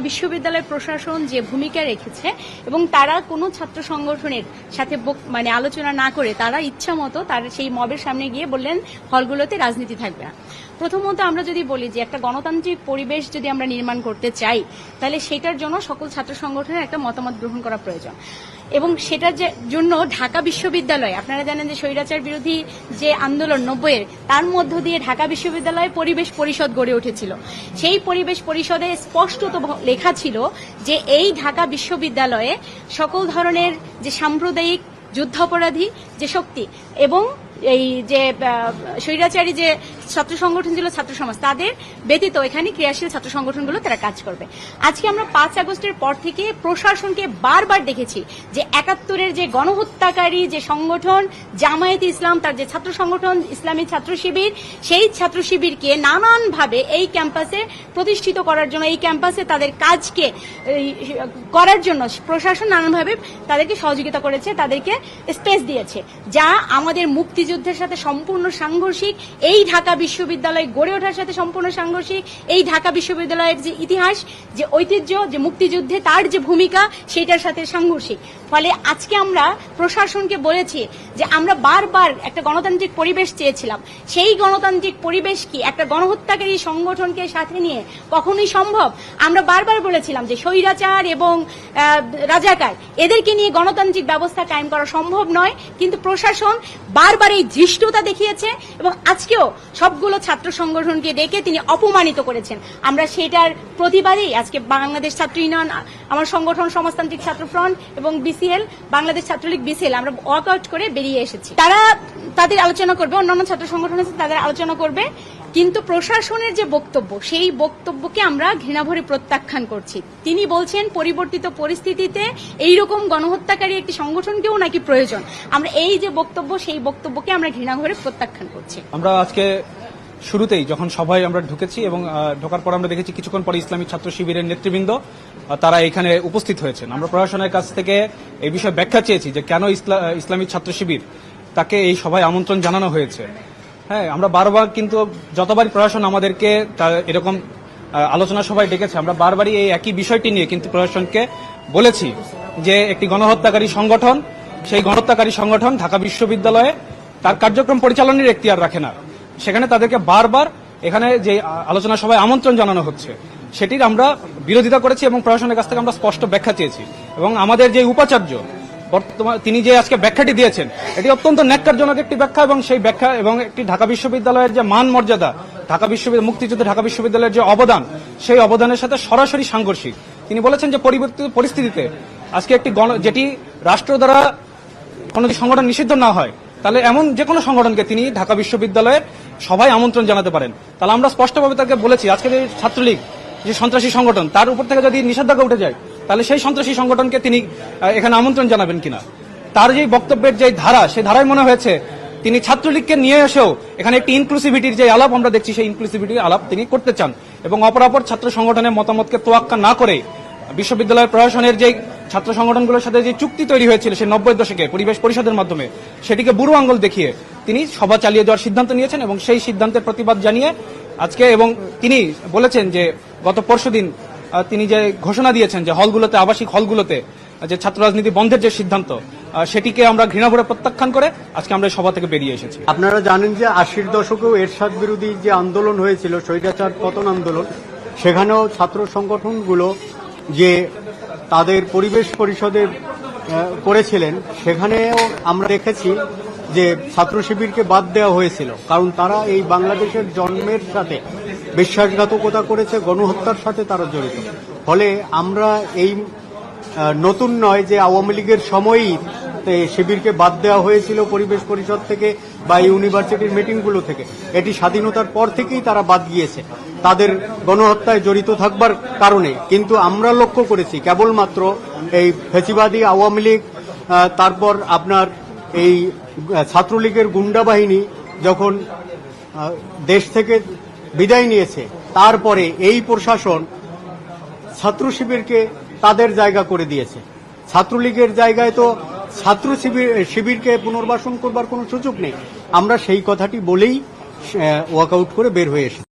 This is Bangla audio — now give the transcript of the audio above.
বিশ্ববিদ্যালয় প্রশাসন যে ভূমিকা রেখেছে এবং তারা কোনো ছাত্র সংগঠনের সাথে আলোচনা না করে তারা ইচ্ছা মতো তার সেই মবের সামনে গিয়ে বললেন হলগুলোতে রাজনীতি থাকবে না। প্রথমত আমরা যদি বলি যে একটা গণতান্ত্রিক পরিবেশ যদি আমরা নির্মাণ করতে চাই তাহলে সেটার জন্য সকল ছাত্র সংগঠনের একটা মতামত গ্রহণ করা প্রয়োজন এবং সেটার জন্য ঢাকা বিশ্ববিদ্যালয়, আপনারা জানেন যে স্বৈরাচার বিরোধী যে আন্দোলন 90-এর, তার মধ্য দিয়ে ঢাকা বিশ্ববিদ্যালয়ে পরিবেশ পরিষদ গড়ে উঠেছিল। সেই পরিবেশ পরিষদে স্পষ্টত লেখা ছিল যে এই ঢাকা বিশ্ববিদ্যালয়ে সকল ধরনের যে সাম্প্রদায়িক যুদ্ধাপরাধী যে শক্তি এবং এই যে স্বৈরাচারী যে ছাত্র সংগঠন ছিল ছাত্র সমাজ, তাদের ব্যতীত এখানে ক্রিয়াশীল ছাত্র সংগঠনগুলো তারা কাজ করবে। আজকে আমরা 5 আগস্টের পর থেকে প্রশাসনকে বারবার দেখেছি যে 71-এর যে গণহত্যাকারী যে সংগঠন জামায়াতে ইসলাম, তার যে ছাত্র সংগঠন ইসলামী ছাত্র শিবির, সেই ছাত্র শিবিরকে নানানভাবে এই ক্যাম্পাসে প্রতিষ্ঠিত করার জন্য, এই ক্যাম্পাসে তাদের কাজকে করার জন্য প্রশাসন নানানভাবে তাদেরকে সহযোগিতা করেছে, তাদেরকে স্পেস দিয়েছে, যা আমাদের মুক্তিযুদ্ধের সাথে সম্পূর্ণ সাংঘর্ষিক, এই ঢাকা বিশ্ববিদ্যালয় গড়ে ওঠার সাথে সম্পূর্ণ সাংঘর্ষিক, এই ঢাকা বিশ্ববিদ্যালয়ের যে ইতিহাস, যে ঐতিহ্য, যে মুক্তিযুদ্ধে তার যে ভূমিকা, সেটার সাথে সাংঘর্ষিক। ফলে আজকে আমরা প্রশাসনকে বলেছি যে আমরা বারবার একটা গণতান্ত্রিক পরিবেশ চেয়েছিলাম, সেই গণতান্ত্রিক পরিবেশ কি একটা গণহত্যাকারী সংগঠনকে সাথে নিয়ে কখনোই সম্ভব? আমরা বারবার বলেছিলাম যে স্বৈরাচার এবং রাজাকার এদেরকে নিয়ে গণতান্ত্রিক ব্যবস্থা কায়েম করা সম্ভব নয়, কিন্তু প্রশাসন বারবার এই ধৃষ্টতা দেখিয়েছে এবং আজকেও সবগুলো ছাত্র সংগঠনকে ডেকে তিনি অপমানিত করেছেন। আমরা সেটার প্রতিবাদেই আজকে বাংলাদেশ ছাত্র ইউনিয়ন, আমার সংগঠন সমাজতান্ত্রিক ছাত্র ফ্রন্ট এবং বিসিএল, বাংলাদেশ ছাত্রলীগ বিসিএল, আমরা ওয়াকআউট করে বেরিয়ে এসেছি। তারা তাদের আলোচনা করবে, অন্যান্য ছাত্র সংগঠন আছে তাদের আলোচনা করবে, কিন্তু প্রশাসনের যে বক্তব্য, সেই বক্তব্যকে আমরা ঘৃণাভরে প্রত্যাখ্যান করছি। তিনি বলছেন পরিবর্তিত পরিস্থিতিতে এইরকম গণহত্যাকারী একটি সংগঠনকেও নাকি প্রয়োজন। আমরা এই যে বক্তব্য, সেই বক্তব্যকে আমরা ঘৃণাভরে প্রত্যাখ্যান করছি। আমরা আজকে শুরুতেই যখন সভায় আমরা ঢুকেছি এবং ঢোকার পর আমরা দেখেছি কিছুক্ষণ পরে ইসলামী ছাত্র শিবিরের নেতৃবৃন্দ তারা এখানে উপস্থিত হয়েছেন। আমরা প্রশাসনের কাছ থেকে এই বিষয়ে ব্যাখ্যা চেয়েছি যে কেন ইসলামী ছাত্র শিবির তাকে এই সভায় আমন্ত্রণ জানানো হয়েছে। হ্যাঁ, আমরা বারবার কিন্তু যতবারই প্রশাসন আমাদেরকে এরকম আলোচনা সভায় ডেকেছে, আমরা বারবারই এই একই বিষয়টি নিয়ে কিন্তু প্রশাসনকে বলেছি যে একটি গণহত্যাকারী সংগঠন, সেই গণহত্যাকারী সংগঠন ঢাকা বিশ্ববিদ্যালয়ে তার কার্যক্রম পরিচালনার এখতিয়ার রাখে না। সেখানে তাদেরকে বারবার এখানে যে আলোচনা সভায় আমন্ত্রণ জানানো হচ্ছে সেটির আমরা বিরোধিতা করেছি এবং প্রশাসনের কাছ থেকে আমরা স্পষ্ট ব্যাখ্যা চেয়েছি। এবং আমাদের যে উপাচার্য তিনি যে আজকে ব্যাখ্যাটি দিয়েছেন, এটি অত্যন্ত ন্যাক্কারজনক একটি ব্যাখ্যা এবং সেই ব্যাখ্যা এবং একটি ঢাকা বিশ্ববিদ্যালয়ের যে মান মর্যাদা, ঢাকা বিশ্ববিদ্যালয় মুক্তিযুদ্ধে ঢাকা বিশ্ববিদ্যালয়ের যে অবদান, সেই অবদানের সাথে সরাসরি সাংঘর্ষিক। তিনি বলেছেন যে পরিবর্তিত পরিস্থিতিতে আজকে একটি যেটি রাষ্ট্র দ্বারা কোনো সংগঠন নিষিদ্ধ না হয়, তাহলে এমন যে কোনো সংগঠনকে তিনি ঢাকা বিশ্ববিদ্যালয়ের সভায় আমন্ত্রণ জানাতে পারেন। তাহলে আমরা স্পষ্টভাবে তাকে বলেছি আজকে যে ছাত্রলীগ যে সন্ত্রাসী সংগঠন, তার উপর থেকে যদি নিষেধাজ্ঞা উঠে যায় তাহলে সেই সন্ত্রাসী সংগঠনকে তিনি এখানে আমন্ত্রণ জানাবেন কিনা। তার যে বক্তব্যের যে ধারা, সেই ধারায় মনে হয়েছে তিনি ছাত্রলীগকে নিয়ে এসেও এখানে একটি ইনক্লুসিভিটির যে আলাপ আমরা দেখছি, সেই ইনক্লুসিভিটির আলাপ তিনি করতে চান এবং অপরাপর ছাত্র সংগঠনের মতামতকে তোয়াক্কা না করে বিশ্ববিদ্যালয় প্রশাসনের যে ছাত্র সংগঠনগুলোর সাথে যে চুক্তি তৈরি হয়েছিল সেই 90-এর দশকে পরিবেশ পরিষদের মাধ্যমে, সেটিকে বুড়ো আঙ্গুল দেখিয়ে তিনি সভা চালিয়ে যাওয়ার সিদ্ধান্ত নিয়েছেন এবং সেই সিদ্ধান্তের প্রতিবাদ জানিয়ে আজকে এবং তিনি বলেছেন যে গত পরশুদিন তিনি যে ঘোষণা দিয়েছেন যে হলগুলোতে, আবাসিক হলগুলোতে যে ছাত্র রাজনীতি বন্ধের যে সিদ্ধান্ত, সেটিকে আমরা ঘৃণাভরে প্রত্যাখ্যান করে আজকে আমরা সভা থেকে বেরিয়ে এসেছি। আপনারা জানেন যে 80-র দশকেও এরশাদ বিরোধী যে আন্দোলন হয়েছিল, স্বৈরাচার পতন আন্দোলন, সেখানেও ছাত্র সংগঠনগুলো যে তাদের পরিবেশ পরিষদে করেছিলেন, সেখানেও আমরা দেখেছি যে ছাত্র শিবিরকে বাদ দেওয়া হয়েছিল, কারণ তারা এই বাংলাদেশের জন্মের সাথে বিশ্বাসঘাতকতা করেছে, গণহত্যার সাথে তারা জড়িত। ফলে আমরা এই নতুন নয় যে আওয়ামী লীগের সময়ই শিবিরকে বাদ দেওয়া হয়েছিল পরিবেশ পরিষদ থেকে বা ইউনিভার্সিটির মিটিংগুলো থেকে, এটি স্বাধীনতার পর থেকেই তারা বাদ গিয়েছে তাদের গণহত্যায় জড়িত থাকবার কারণে। কিন্তু আমরা লক্ষ্য করেছি কেবলমাত্র এই ফ্যাসিবাদী আওয়ামী লীগ, তারপর আপনার এই ছাত্রলীগের গুন্ডা বাহিনী যখন দেশ থেকে বিদায় নিয়েছে, তারপরে এই প্রশাসন ছাত্র শিবিরকে তাদের জায়গা করে দিয়েছে। ছাত্রলীগের জায়গায় তো ছাত্র শিবিরকে পুনর্বাসন করবার কোনো সুযোগ নেই। আমরা সেই কথাটি বলেই ওয়াকআউট করে বের হয়ে এসেছি।